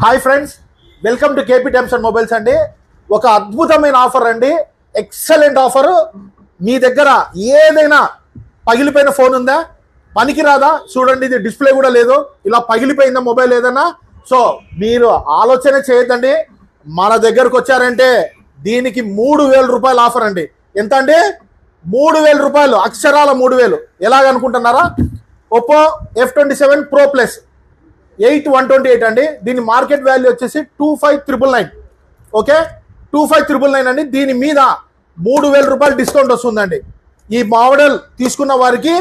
Hi friends, welcome to KP times and mobiles అండి. ఒక అద్భుతమైన ఆఫర్ అండి, ఎక్సలెంట్ ఆఫర్. మీ దగ్గర ఏదైనా పగిలిపోయిన ఫోన్ ఉందా, పనికి రాదా, చూడండి ఇది డిస్ప్లే కూడా లేదు, ఇలా పగిలిపోయిందా మొబైల్ ఏదైనా, సో మీరు ఆలోచన చేయొద్దండి. మన దగ్గరకు వచ్చారంటే దీనికి 3,000 రూపాయల ఆఫర్ అండి. ఎంత అండి? 3,000 రూపాయలు, అక్షరాల 3,000. ఎలాగనుకుంటున్నారా? ఒప్పో F27 Pro Plus 8128 అండి. దీని మార్కెట్ వాల్యూ వచ్చేసి 25,999. ఓకే, 25,999 అండి. దీని మీద 3,000 రూపాయలు డిస్కౌంట్ వస్తుందండి. ఈ మోడల్ తీసుకున్న వారికి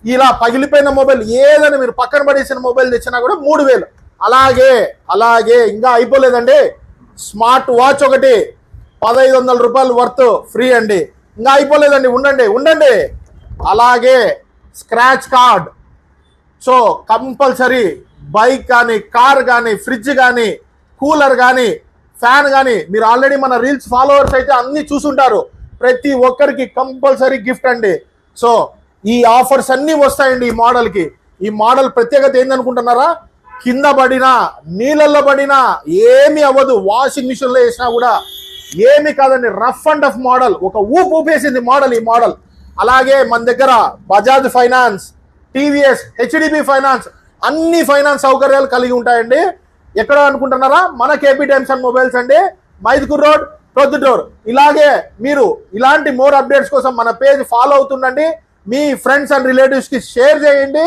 ఇలా పగిలిపోయిన మొబైల్ ఏదైనా మీరు పక్కన పడేసిన మొబైల్ తెచ్చినా కూడా 3,000. అలాగే ఇంకా అయిపోలేదండి. స్మార్ట్ వాచ్ ఒకటి 1,500 రూపాయలు వర్త్ ఫ్రీ అండి. ఇంకా అయిపోలేదండి, ఉండండి. అలాగే scratch card, so compulsory bike కానీ, కార్ కానీ, ఫ్రిడ్జ్ కానీ, కూలర్ కానీ, ఫ్యాన్ కానీ, మీరు ఆల్రెడీ మన రీల్స్ ఫాలోవర్స్ అయితే అన్ని చూసుంటారు. ప్రతి ఒక్కరికి కంపల్సరీ గిఫ్ట్ అండి. సో ఈ ఆఫర్స్ అన్నీ వస్తాయండి ఈ మోడల్కి. ఈ మోడల్ ప్రత్యేకత ఏందనుకుంటున్నారా? కింద పడినా, నీళ్ళల్లో పడినా ఏమి అవ్వదు. వాషింగ్ మిషన్లో వేసినా కూడా ఏమి కాదండి. రఫ్ అండ్ టఫ్ మోడల్, ఒక ఊపేసింది మోడల్ ఈ మోడల్. అలాగే మన దగ్గర Bajaj finance, TVS, HDB finance, అన్ని ఫైనాన్స్ సౌకర్యాలు కలిగి ఉంటాయండి. ఎక్కడ అనుకుంటున్నారా? మన కేపీ టైమ్స్ అండ్ మొబైల్స్ అండి, మైదుకూర్ రోడ్, ప్రొద్దుటూర్. ఇలాగే మీరు ఇలాంటి మోర్ అప్డేట్స్ కోసం మన పేజ్ ఫాలో అవుతుండండి. మీ ఫ్రెండ్స్ అండ్ రిలేటివ్స్ కి షేర్ చేయండి.